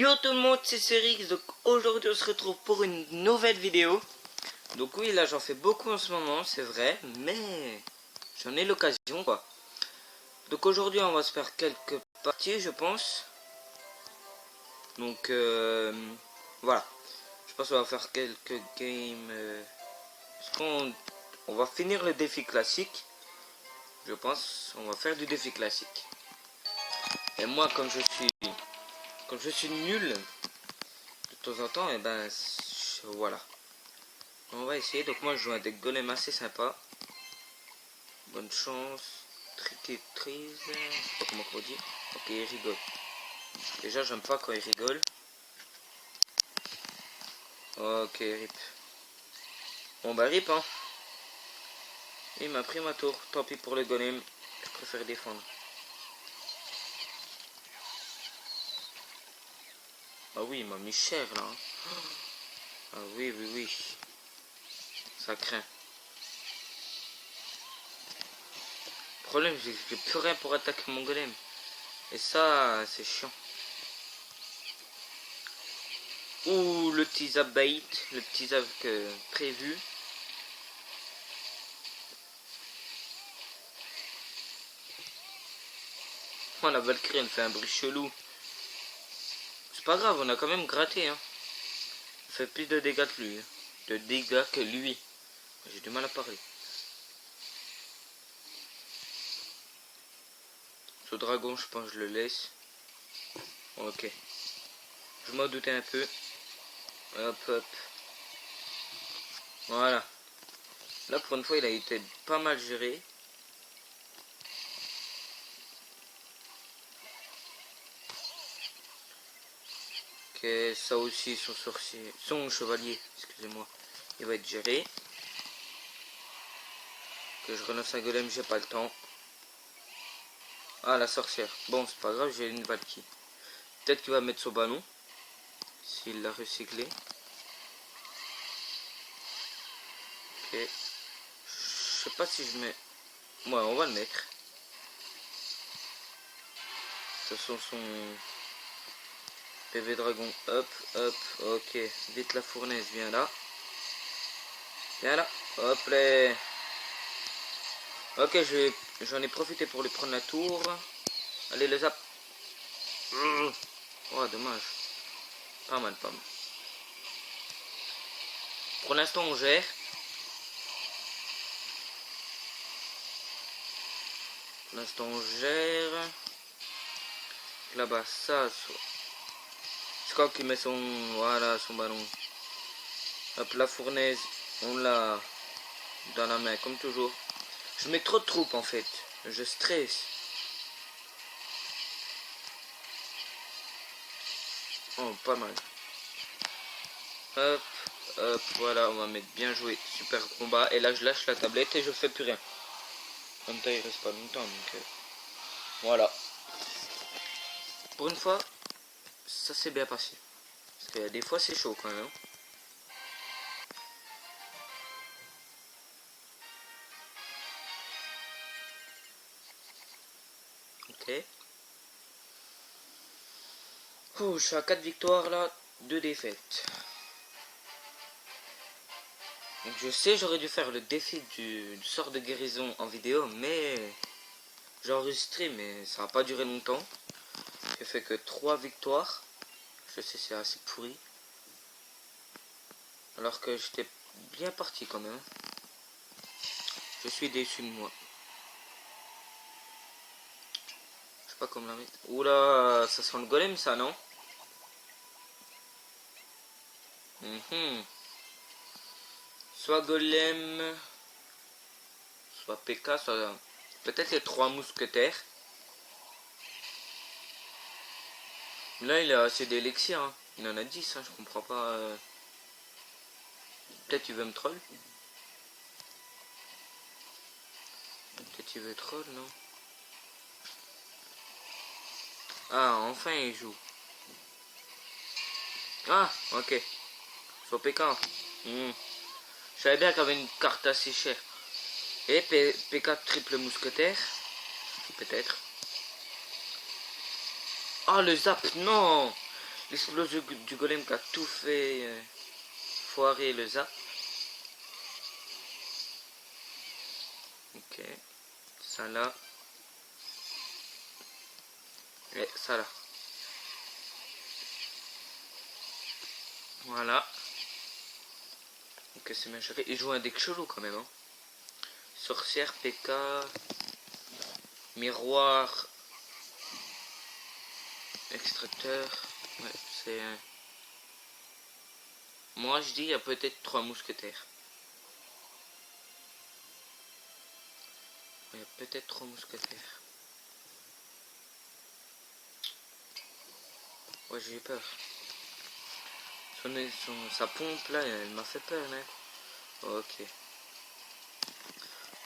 Yo tout le monde, c'est Cérix, donc aujourd'hui on se retrouve pour une nouvelle vidéo. Donc oui, là j'en fais beaucoup en ce moment, c'est vrai, mais j'en ai l'occasion quoi. Donc aujourd'hui on va se faire quelques parties je pense. Donc voilà, je pense qu'on va faire quelques games. Parce qu'on va finir le défi classique. Je pense on va faire du défi classique. Et moi comme je suis nul de temps en temps, et ben voilà. On va essayer, donc moi je joue un deck golem assez sympa. Bonne chance. Triquetrise. Je sais pas comment on dit. Ok, il rigole. Déjà j'aime pas quand il rigole. Ok, rip. Bon bah rip hein. Il m'a pris ma tour. Tant pis pour le golem. Je préfère défendre. Ah oui, il m'a mis cher là. Hein. Ah oui, oui, oui. Ça craint. Le problème, c'est que j'ai plus rien pour attaquer mon golem. Et ça, c'est chiant. Ouh, le petit zap bait. Le petit zap prévu. Oh, la Valkyrie, elle fait un bruit chelou. C'est pas grave, on a quand même gratté. Hein. Elle fait plus de dégâts que lui. Hein. De dégâts que lui. J'ai du mal à parler. Ce dragon, je pense que je le laisse. Ok. Je m'en doutais un peu. Hop, hop. Voilà. Là, pour une fois, il a été pas mal géré. Ok, ça aussi, son sorcier. Son chevalier, excusez-moi. Il va être géré. Que je relance un golem, j'ai pas le temps. Ah, la sorcière. Bon, c'est pas grave, j'ai une Valkyrie. Peut-être qu'il va mettre son ballon. S'il l'a recyclé. Ok. Je sais pas si je mets... Ouais, on va le mettre. De toute façon, son PV dragon. Hop, hop. Ok. Vite la fournaise, viens là. Viens là. Hop là. Ok, j'en ai profité pour lui prendre la tour. Allez, le zap. Oh, dommage. Pas mal, pas mal. Pour l'instant, on gère. Pour l'instant, on gère. Là-bas, ça. Je crois qu'il met son... Voilà, son ballon. Hop, la fournaise. On l'a dans la main, comme toujours. Je mets trop de troupes, en fait. Je stresse. Oh, pas mal. Hop, hop, voilà, on va mettre bien joué. Super combat. Et là, je lâche la tablette et je fais plus rien. En même temps, il reste pas longtemps, donc... voilà. Pour une fois, ça s'est bien passé. Parce que des fois, c'est chaud quand même. Ok. Oh, je suis à 4 victoires là, 2 défaites. Donc je sais, j'aurais dû faire le défi du sort de guérison en vidéo, mais j'ai enregistré, mais ça n'a pas duré longtemps. J'ai fait que 3 victoires. Je sais, c'est assez pourri. Alors que j'étais bien parti quand même. Je suis déçu de moi. Je sais pas comment la mettre. Oula, ça sent le golem ça, non? Soit golem, soit PK, soit peut-être les 3 mousquetaires. Là, il a assez d'élixir. Hein. Il en a 10, hein, je comprends pas. Peut-être il veut me troll. Peut-être il veut troll, non? Ah, enfin il joue. Ah, ok. Soit PK. Je savais bien qu'il y avait une carte assez chère. Et PK triple mousquetaire. Peut-être. Ah, le zap, non. L'explosion du golem qui a tout fait foirer le zap. Ok. Ça là. Et ça là. Voilà. Ok, c'est bien géré. Il joue un deck chelou quand même. Hein. Sorcière, PK. Miroir. Extracteur. Ouais, c'est... Moi je dis il y a peut-être 3 mousquetaires. Il y a peut-être 3 mousquetaires. Ouais, j'ai eu peur. Sa pompe là, elle m'a fait peur, mec. Ok.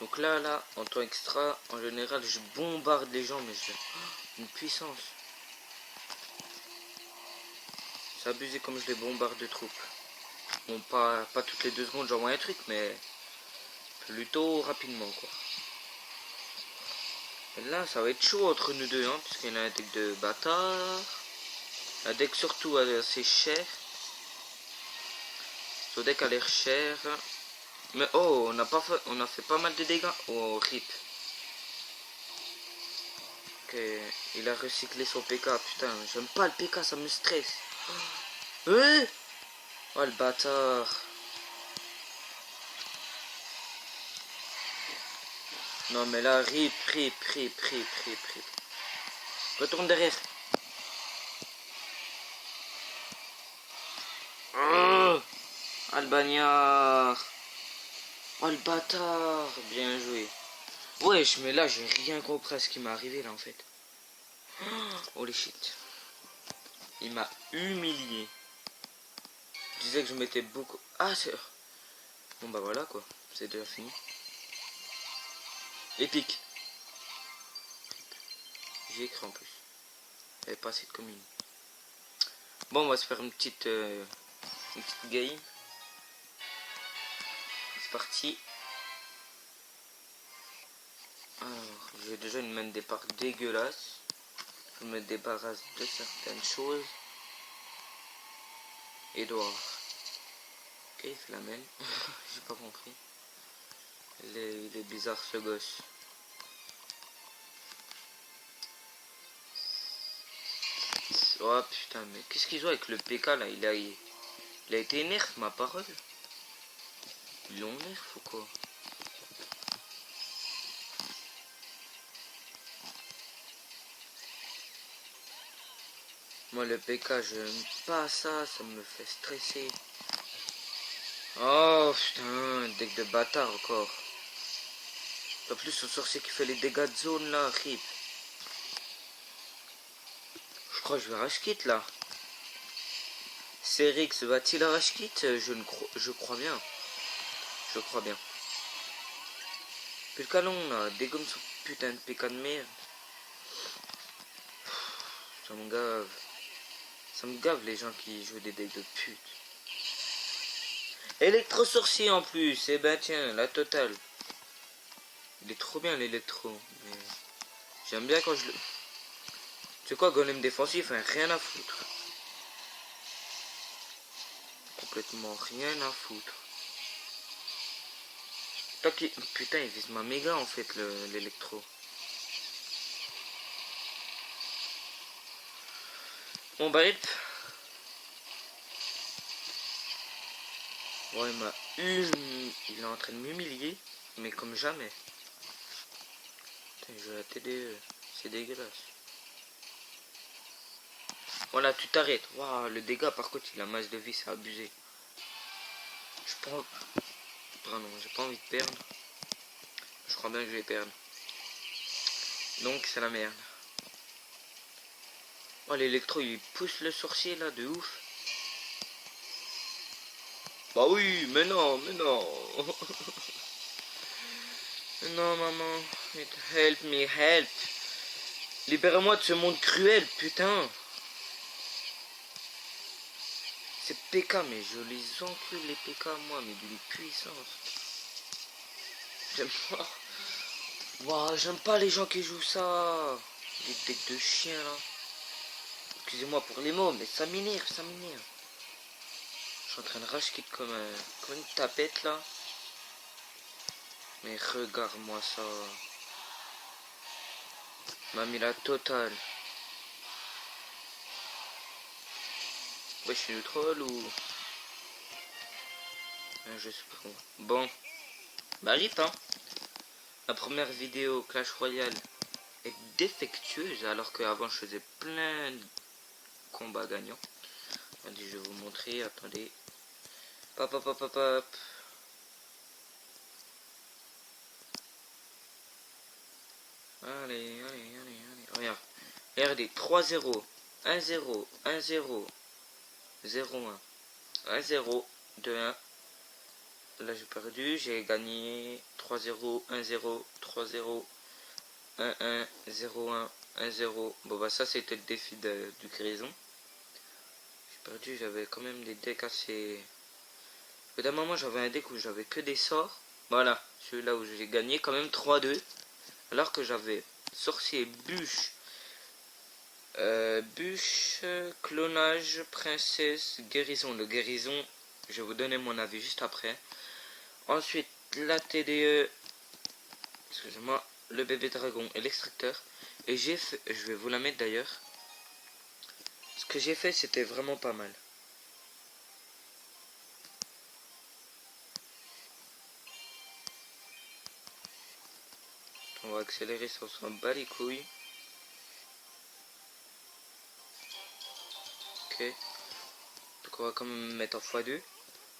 Donc là, en temps extra, en général, je bombarde les gens, mais j'ai une puissance. C'est abusé comme je les bombarde de troupes. Bon, pas toutes les 2 secondes, j'envoie un truc, mais plutôt rapidement, quoi. Et là, ça va être chaud entre nous deux, hein, parce qu'il y a un deck de bâtard. Un deck surtout assez cher. Ce deck a l'air cher. Mais oh, on a fait pas mal de dégâts. Oh, rip. Ok, il a recyclé son PK, putain. J'aime pas le PK, ça me stresse. Oh, le bâtard. Non, mais là, rip. Retourne derrière. Oh, Albagnard. Oh, le bâtard. Bien joué. Wesh, mais là, j'ai rien compris à ce qui m'est arrivé, là, en fait. Holy shit. Il m'a humilié. Je disais que je mettais beaucoup... Ah, c'est... Bon, bah voilà, quoi. C'est déjà fini. Épique. J'ai écrit en plus. Il n'y avait pas assez de commune. Bon, on va se faire une petite game. C'est parti. Alors, j'ai déjà une main de départ dégueulasse. Je me débarrasse de certaines choses. Edouard. Ok, il fait la même. J'ai pas compris. Il est bizarre ce gosse. Oh putain, mais qu'est-ce qu'il joue avec le PK là? Il a été nerf, ma parole. Ils l'ont nerf ou quoi? Moi le PK j'aime pas ça, ça me fait stresser. Oh putain, deck de bâtard encore. En plus son sorcier qui fait les dégâts de zone là, rip. Je crois que je vais rage quit là. Serix va-t-il rage quit? Je crois bien. Je crois bien. Puis le canon là, dégomme son putain de PK de merde. Ça me gave. Ça me gave les gens qui jouent des decks de pute. Électro-sorcier en plus, eh ben tiens, la totale. Il est trop bien l'électro. Mais... j'aime bien quand je le... Tu sais quoi, golem défensif, hein, rien à foutre. Complètement rien à foutre. Putain, il vise ma méga en fait, l'électro. Bon bah hip. Ouais, il est en train de m'humilier, mais comme jamais. Putain, je vais la TDE, c'est dégueulasse. Voilà, tu t'arrêtes. Waouh, le dégât par contre, il a masse de vie, c'est abusé. Je prends... Pardon, j'ai pas envie de perdre. Je crois bien que je vais perdre. Donc c'est la merde. Oh, l'électro, il pousse le sorcier là, de ouf. Bah oui, mais non, mais non. Non, maman. Help me, help. Libère-moi de ce monde cruel, putain. C'est PK, mais je les encule les PK, moi, mais d'une puissance. J'aime pas. Waouh, j'aime pas les gens qui jouent ça. Les decks de chiens, là. excusez-moi pour les mots, mais ça m'énerve, ça m'énerve. Je suis en train de rage quitte comme une tapette là. Mais regarde-moi ça. M'a mis la totale. Ouais, je suis le troll ou... je sais pas. Bon. Bah rip hein. La première vidéo Clash Royale est défectueuse alors qu'avant je faisais plein de combats gagnants. Attendez, je vais vous montrer, attendez. Pop pop pop pop pop. Allez, allez, allez, allez. Regarde. Regardez, 3-0, 1-0, 1-0, 0-1, 1-0, 2-1. Là j'ai perdu, j'ai gagné 3-0, 1-0, 3-0, 1-1, 0-1, 1-0. Bon bah ça c'était le défi du Grison. J'ai perdu, j'avais quand même des decks assez... Au bout d'un moment j'avais un deck où j'avais que des sorts. Voilà, celui-là où j'ai gagné quand même 3-2. Alors que j'avais sorcier, bûche, clonage, princesse, guérison. Le guérison, je vais vous donner mon avis juste après. Ensuite, la TDE, excusez-moi, le bébé dragon et l'extracteur. Et j'ai fait, je vais vous la mettre d'ailleurs. Ce que j'ai fait, c'était vraiment pas mal. On va accélérer ça, on s'en bat les couilles. Ok. Donc on va quand même mettre en x2.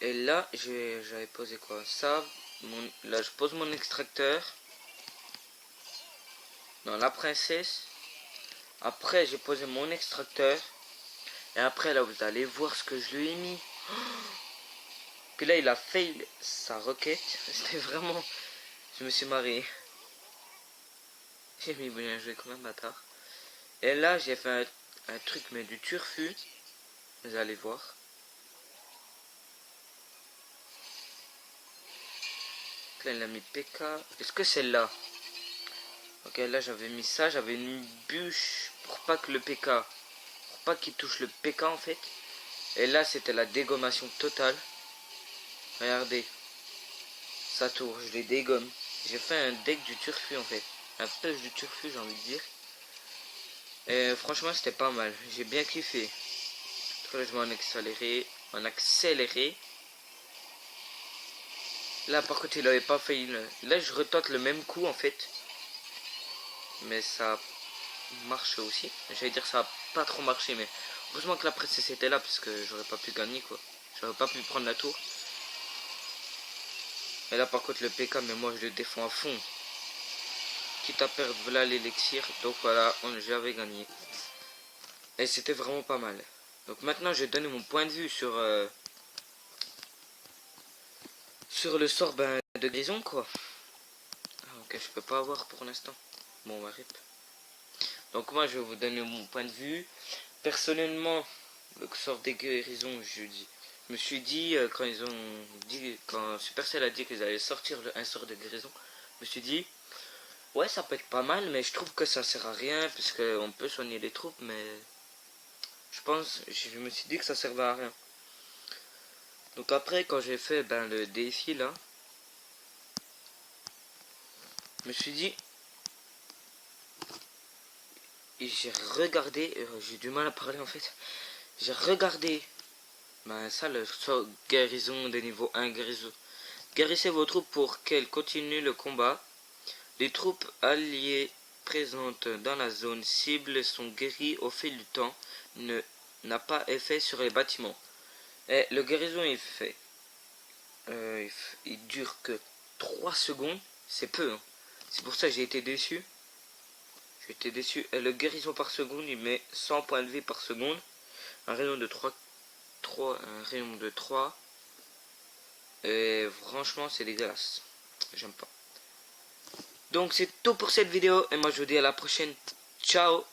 Et là, j'avais posé quoi? Ça, là je pose mon extracteur. Dans la princesse. Après j'ai posé mon extracteur. Et après là vous allez voir ce que je lui ai mis. Puis là il a fail sa requête. C'était vraiment... Je me suis marré. J'ai mis bien joué comme un bâtard. Et là j'ai fait un truc mais du turfu. Vous allez voir. Là il a mis PK. Est-ce que c'est là? Ok, là j'avais mis ça. J'avais une bûche pour pas que le PK... Pour pas qu'il touche le PK en fait. Et là c'était la dégommation totale. Regardez. Ça tourne, je les dégomme. J'ai fait un deck du turfu en fait. Un push du turfu j'ai envie de dire. Et franchement c'était pas mal. J'ai bien kiffé. Là je vais en accélérer. En accéléré. Là par contre il avait pas fait une... Là je retente le même coup en fait. Mais ça marche aussi. J'allais dire ça a pas trop marché mais... Heureusement que la princesse était là parce que j'aurais pas pu gagner quoi. J'aurais pas pu prendre la tour. Et là par contre le PK mais moi je le défends à fond. Quitte à perdre voilà l'élixir. Donc voilà, j'avais gagné. Et c'était vraiment pas mal. Donc maintenant je vais donner mon point de vue sur le sort de Grison quoi. Ah, ok, je peux pas avoir pour l'instant. Bon bah rip. Donc moi je vais vous donner mon point de vue. Personnellement, le sort des guérisons, je me suis dit quand ils ont dit, quand Supercell a dit qu'ils allaient sortir un sort de guérison, je me suis dit ouais ça peut être pas mal mais je trouve que ça sert à rien puisque on peut soigner les troupes mais je me suis dit que ça servait à rien. Donc après quand j'ai fait le défi là, je me suis dit et j'ai regardé, j'ai du mal à parler en fait. J'ai regardé ça le sort guérison des niveaux 1 guérison. Guérissez vos troupes pour qu'elles continuent le combat. Les troupes alliées présentes dans la zone cible sont guéries au fil du temps, n'a pas effet sur les bâtiments. Et le guérison il fait il dure que 3 secondes, c'est peu hein. C'est pour ça que j'ai été déçu. Et le guérison par seconde il met 100 points de vie par seconde. Un rayon de 3 un rayon de 3. Et franchement c'est dégueulasse. J'aime pas. Donc c'est tout pour cette vidéo et moi je vous dis à la prochaine. Ciao.